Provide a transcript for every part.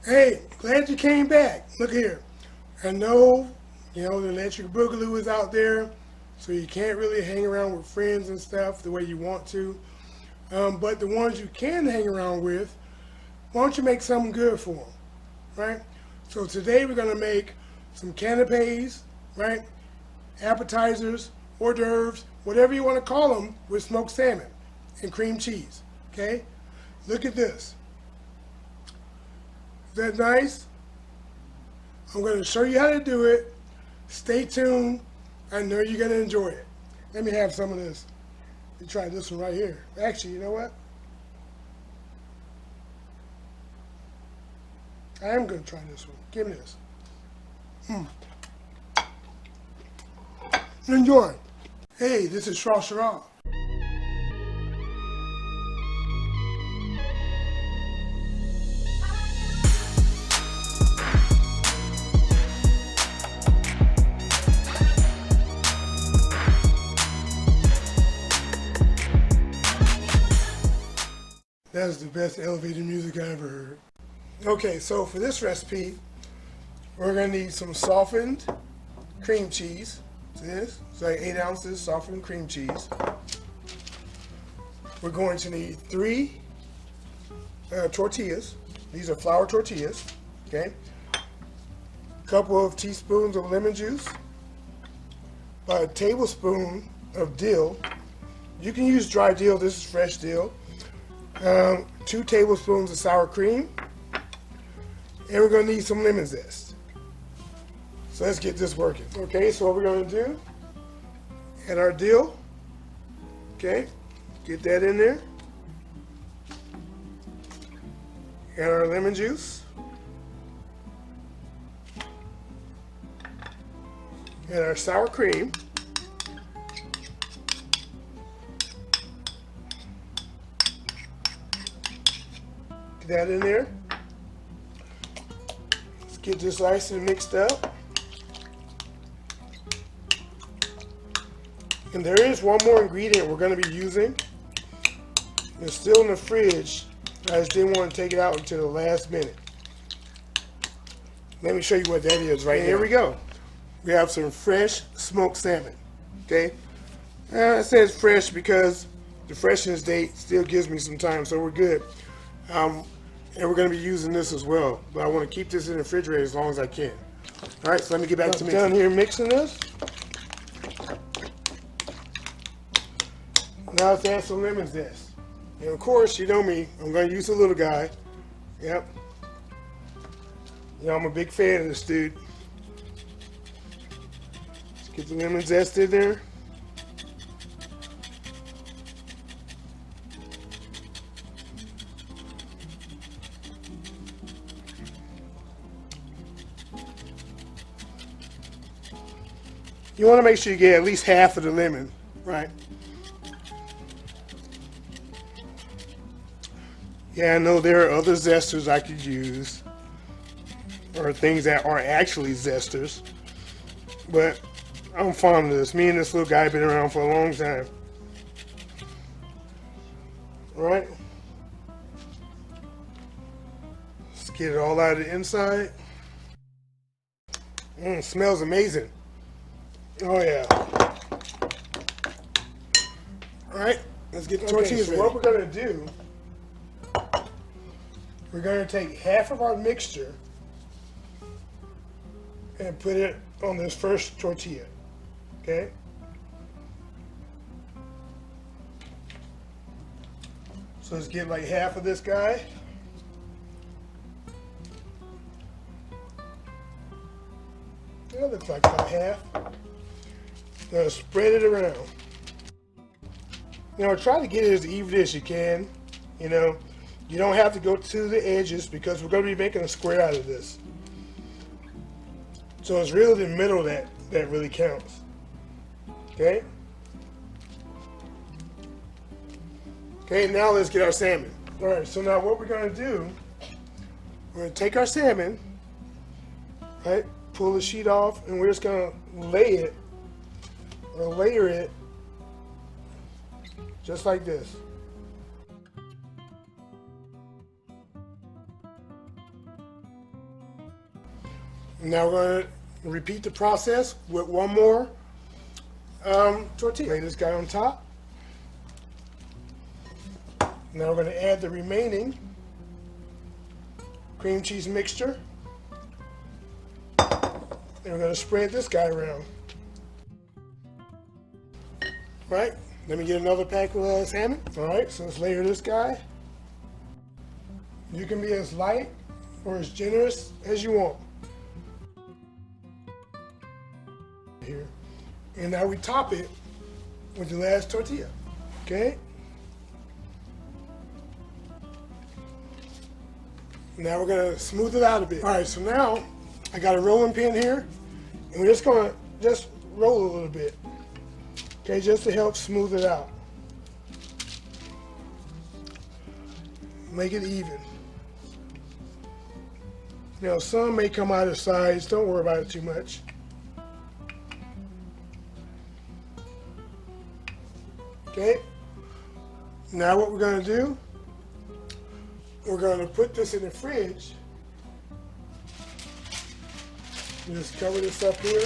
Hey, glad you came back. Look here. I know, the electric boogaloo is out there, so you can't really hang around with friends and stuff the way you want to. But the ones you can hang around with, why don't you make something good for them, right? So today we're gonna make some canapes, right? Appetizers, hors d'oeuvres, whatever you want to call them, with smoked salmon and cream cheese. Okay? Look at this. Is that nice? I'm going to show you how to do it. Stay tuned. I know you're going to enjoy it. Let me have some of this. Let me try this one right here. Actually, you know what? I am going to try this one. Give me this. Enjoy. Hey, this is Shrashira. That's the best elevator music I ever heard. Okay, so for this recipe, we're gonna need some softened cream cheese. See this? It's like 8 ounces softened cream cheese. We're going to need 3 tortillas. These are flour tortillas. Okay. A couple of teaspoons of lemon juice. About a tablespoon of dill. You can use dry dill. This is fresh dill. 2 tablespoons of sour cream, and we're going to need some lemon zest. So let's get this working. Okay, so what we're going to do, add our dill. Okay, get that in there. Add our lemon juice. Add our sour cream. Get that in there. Let's get this nice and mixed up. And there is one more ingredient we're going to be using. It's still in the fridge. I just didn't want to take it out until the last minute. Let me show you what that is right now. Here we go. We have some fresh smoked salmon. Okay? It says fresh because the freshness date still gives me some time, so we're good. And we're going to be using this as well. But I want to keep this in the refrigerator as long as I can. All right, so let me get back to mixing. Down here mixing this. Now let's add some lemon zest. And of course, you know me, I'm going to use a little guy. Yep. I'm a big fan of this dude. Let's get the lemon zest in there. You want to make sure you get at least half of the lemon, right? Yeah, I know there are other zesters I could use, or things that are actually zesters, but I'm fond of this. Me and this little guy have been around for a long time. All right? Let's get it all out of the inside. It smells amazing. Oh yeah. Alright, let's get the tortillas ready. What we're going to do, we're going to take half of our mixture and put it on this first tortilla. Okay? So let's get like half of this guy. That looks like about half. Now spread it around. Try to get it as even as you can. You don't have to go to the edges because we're going to be making a square out of this. So it's really the middle that really counts. Okay? Okay, now let's get our salmon. Alright, so now what we're going to do, we're going to take our salmon, right, pull the sheet off, and we're just going to lay it, or layer it, just like this. Now we're going to repeat the process with one more tortilla. Lay this guy on top. Now we're going to add the remaining cream cheese mixture. And we're going to spread this guy around. Right? Let me get another pack of salmon. Alright, so let's layer this guy. You can be as light or as generous as you want. Here. And now we top it with the last tortilla. Okay? Now we're going to smooth it out a bit. Alright, so now I got a rolling pin here. And we're just going to just roll a little bit. Okay, just to help smooth it out. Make it even. You know, some may come out of size. Don't worry about it too much. Okay. Now what we're going to do, we're going to put this in the fridge. Just cover this up here.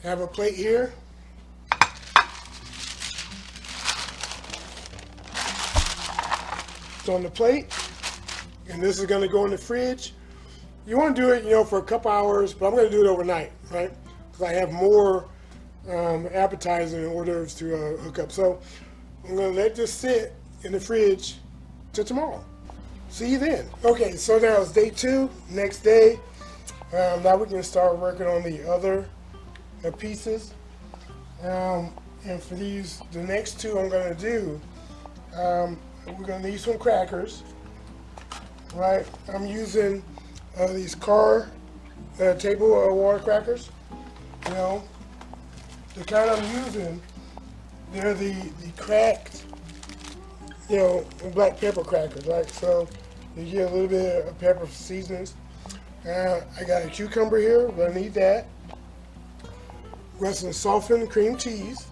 Have a plate here. It's on the plate, and this is going to go in the fridge. You want to do it, you know, for a couple hours, but I'm going to do it overnight, right? Because I have more appetizers and hors d'oeuvres to hook up. So I'm going to let this sit in the fridge till tomorrow. See you then. Okay, so now it's day 2, next day. Now we can start working on the other pieces. And for these, the next 2 I'm going to do, we're going to need some crackers, right? I'm using these table water crackers. You know, the kind I'm using, they're the cracked, you know, black pepper crackers, right? So you get a little bit of pepper seasonings. I got a cucumber here, we're going to need that. We got some softened cream cheese.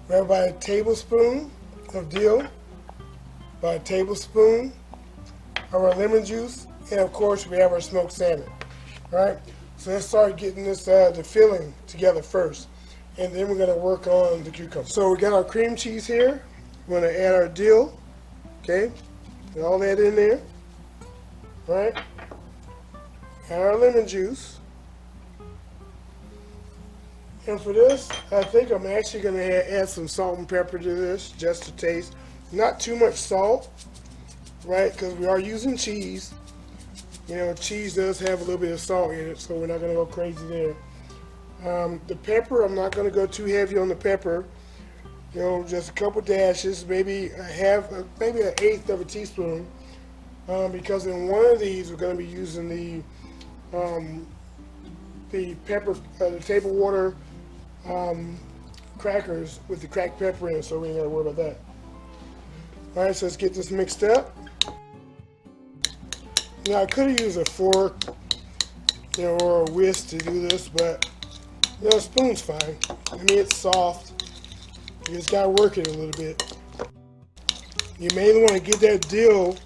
We have about a tablespoon of dill, about a tablespoon of our lemon juice, and of course we have our smoked salmon. All right, so let's start getting this the filling together first, and then we're going to work on the cucumber. So we got our cream cheese here. We're going to add our dill. Okay, get all that in there. All right, and our lemon juice. And for this, I think I'm actually going to add some salt and pepper to this, just to taste. Not too much salt, right? Because we are using cheese. You know, cheese does have a little bit of salt in it, so we're not going to go crazy there. The pepper, I'm not going to go too heavy on the pepper. You know, just a couple dashes, maybe maybe an eighth of a teaspoon. Because in one of these, we're going to be using the pepper, the table water crackers with the cracked pepper in it, so we ain't got to worry about that. All right, so let's get this mixed up. Now I could have used a fork, you know, or a whisk to do this, but you know, a spoon's fine. I mean, it's soft. You just gotta work it a little bit. You may want to get that dill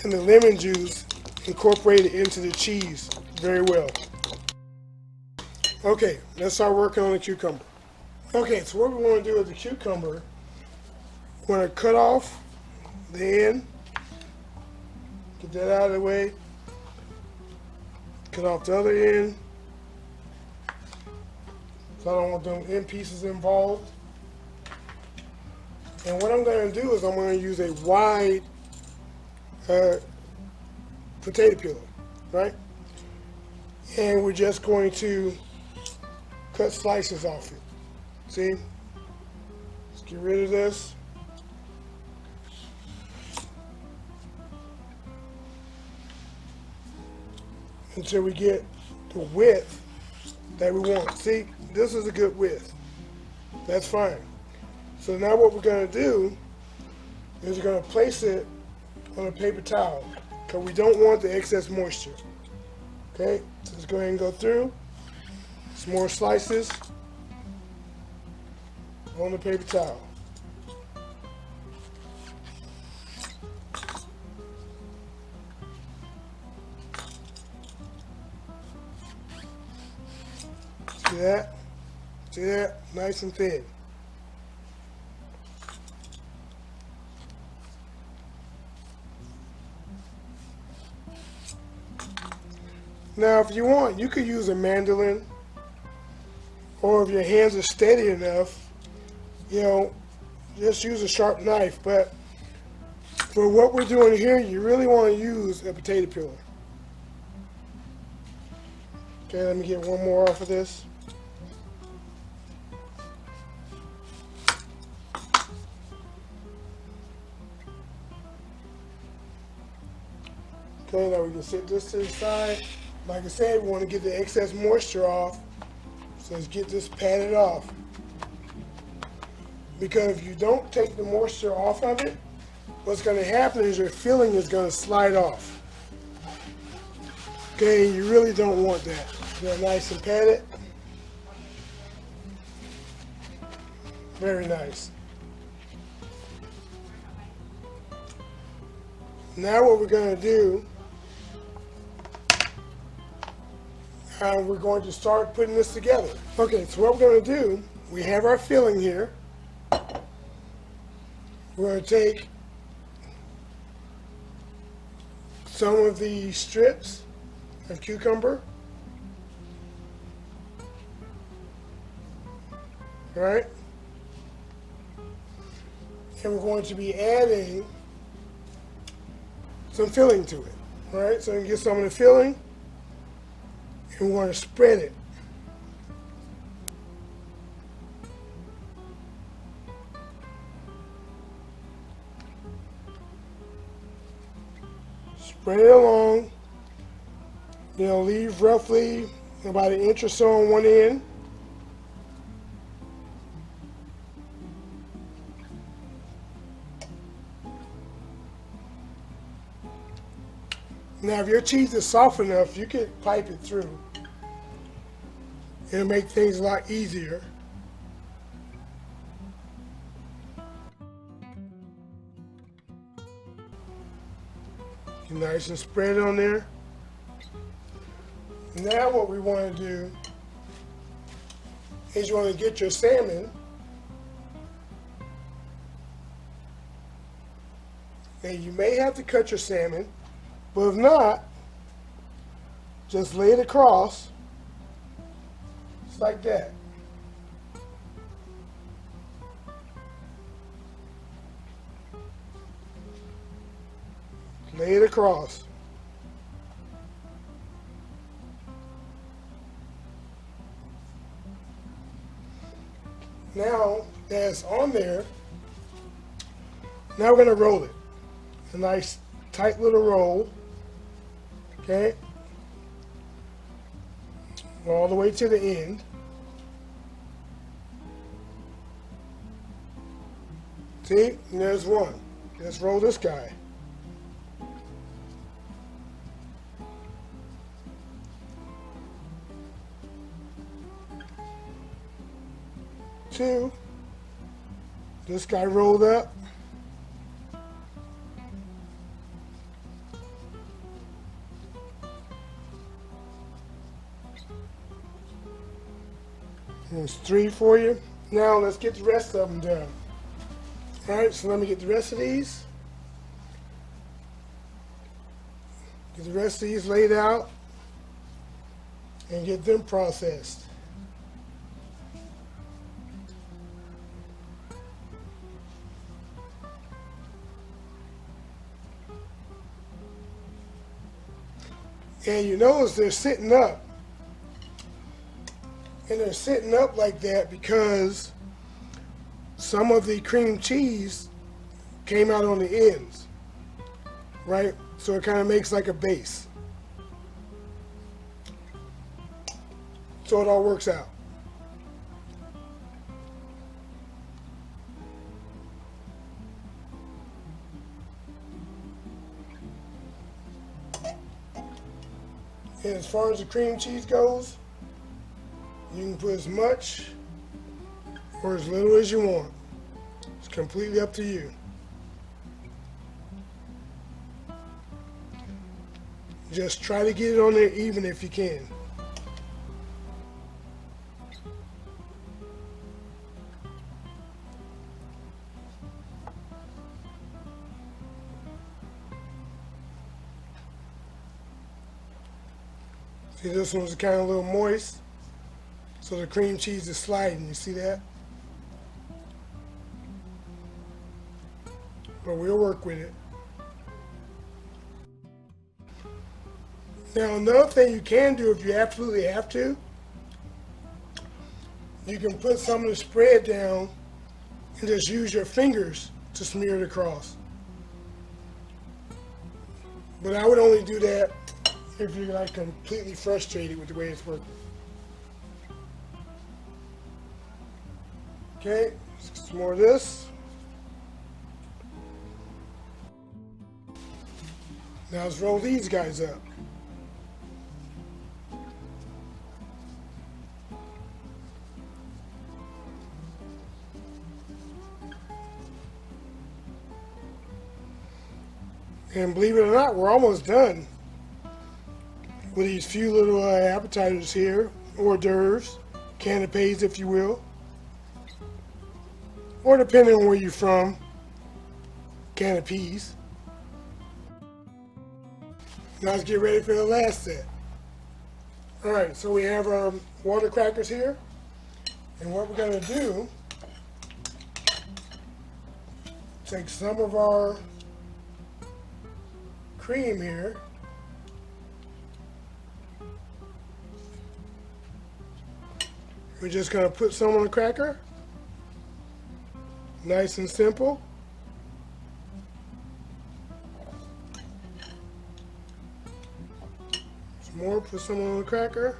and the lemon juice incorporated into the cheese very well. Okay, let's start working on the cucumber. Okay, so what we want to do with the cucumber, we're going to cut off the end, get that out of the way, cut off the other end, so I don't want them end pieces involved. And what I'm going to do is I'm going to use a wide potato peeler, right? And we're just going to cut slices off it. See? Let's get rid of this. Until we get the width that we want. See, this is a good width. That's fine. So now what we're going to do is we're going to place it on a paper towel because we don't want the excess moisture. Okay, so let's go ahead and go through some more slices on the paper towel. See that? See that? Nice and thin. Now, if you want, you could use a mandolin, or if your hands are steady enough, you know, just use a sharp knife. But for what we're doing here, you really want to use a potato peeler. Okay, let me get one more off of this. Okay, now we can set this to the side. Like I said, we want to get the excess moisture off. So let's get this patted off. Because if you don't take the moisture off of it, what's going to happen is your filling is going to slide off. Okay, you really don't want that. Get nice and patted. Very nice. Now what we're going to do, we're going to start putting this together. Okay, so what we're going to do, we have our filling here. We're going to take some of the strips of cucumber. All right? And we're going to be adding some filling to it. All right? So you can get some of the filling, and we want to spread it. Spread it along. You know, leave roughly about an inch or so on one end. Now, if your cheese is soft enough, you can pipe it through. It'll make things a lot easier. Nice and spread on there. Now what we want to do is you want to get your salmon, and you may have to cut your salmon, but if not, just lay it across, just like that. Lay it across. Now that's on there, now we're going to roll it. A nice tight little roll. Okay? All the way to the end. See? And there's one. Let's roll this guy. Two. This guy rolled up. There's three for you. Now let's get the rest of them done. Alright, so let me get the rest of these. Get the rest of these laid out and get them processed. And you notice they're sitting up. And they're sitting up like that because some of the cream cheese came out on the ends, right? So it kind of makes like a base. So it all works out. And as far as the cream cheese goes, you can put as much or as little as you want. It's completely up to you. Just try to get it on there even if you can. See, this one's kind of a little moist, so the cream cheese is sliding. You see that? But we'll work with it. Now, another thing you can do if you absolutely have to, you can put some of the spread down and just use your fingers to smear it across. But I would only do that if you're like completely frustrated with the way it's working. Okay, some more of this. Now let's roll these guys up. And believe it or not, we're almost done with these few little appetizers here, hors d'oeuvres, canapés if you will. Or depending on where you're from, canapés. Now let's get ready for the last set. Alright, so we have our water crackers here. And what we're going to do, take some of our cream here. We're just going to put some on the cracker. Nice and simple. Some more, put some on the cracker.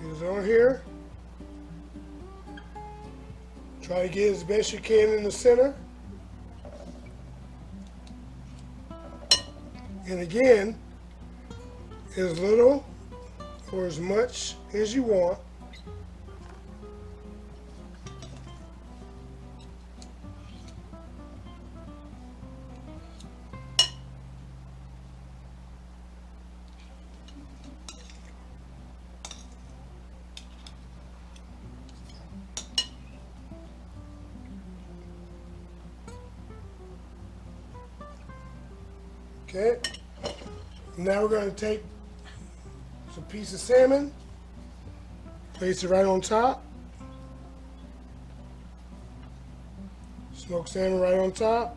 Get it on here. Try to get as best you can in the center. And again, as little or as much as you want. Okay, now we're going to take some piece of salmon, place it right on top, smoked salmon right on top.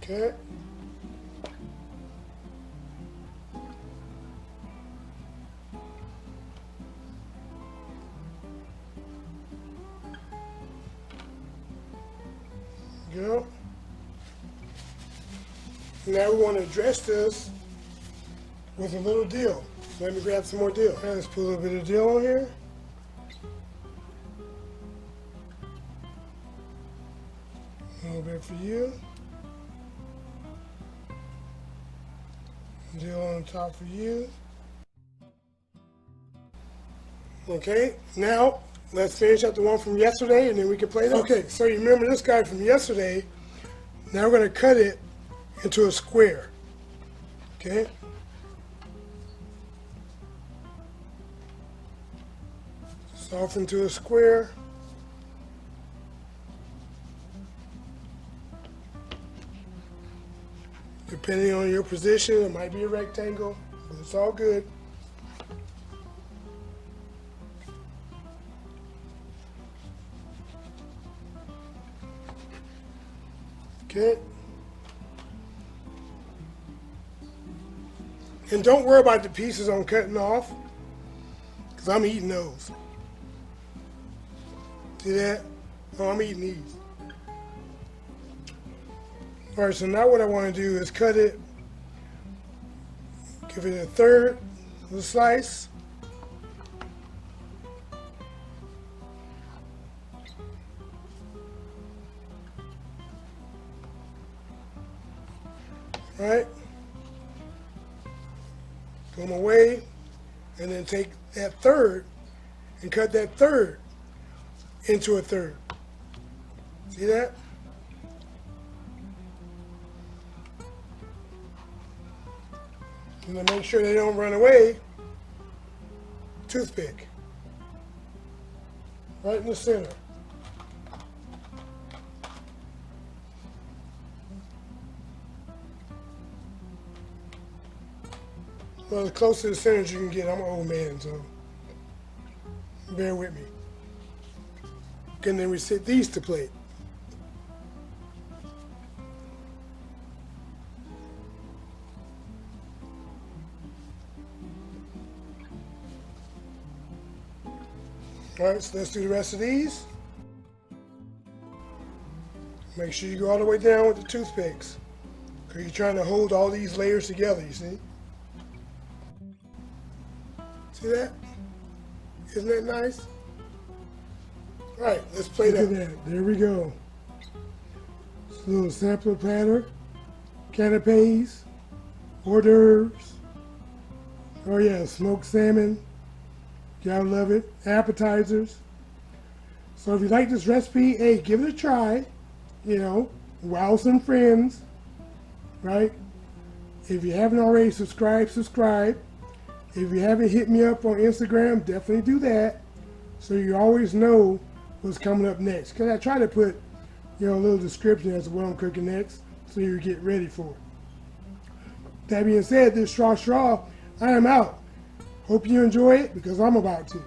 Okay. Go. Now we want to dress this with a little dill. Let me grab some more dill. Now let's put a little bit of dill on here. A little bit for you. Dill on top for you. Okay, now let's finish up the one from yesterday and then we can play that. Okay, so you remember this guy from yesterday. Now we're going to cut it into a square. Okay. Soften into a square. Depending on your position, it might be a rectangle, but it's all good. Okay. And don't worry about the pieces I'm cutting off, because I'm eating those. See that? Oh, I'm eating these. All right, so now what I want to do is cut it, give it a third of the slice. right? Throw them away, and then take that third and cut that third into a third. See that? And then make sure they don't run away. Toothpick. Right in the center. Well, as close to the center as you can get. I'm an old man, so bear with me. And then we set these to plate. All right, so let's do the rest of these. Make sure you go all the way down with the toothpicks, because you're trying to hold all these layers together, you see? See that? Isn't that nice? All right, let's plate up. Look at that. There we go. It's a little sampler platter, canapés, hors d'oeuvres. Oh yeah, smoked salmon. Gotta love it. Appetizers. So if you like this recipe, hey, give it a try. You know, wow some friends, right? If you haven't already subscribed, subscribe. If you haven't hit me up on Instagram, definitely do that, so you always know what's coming up next. Because I try to put, you know, a little description as to what I'm cooking next, so you get ready for it. That being said, this Shrashira, I am out. Hope you enjoy it, because I'm about to.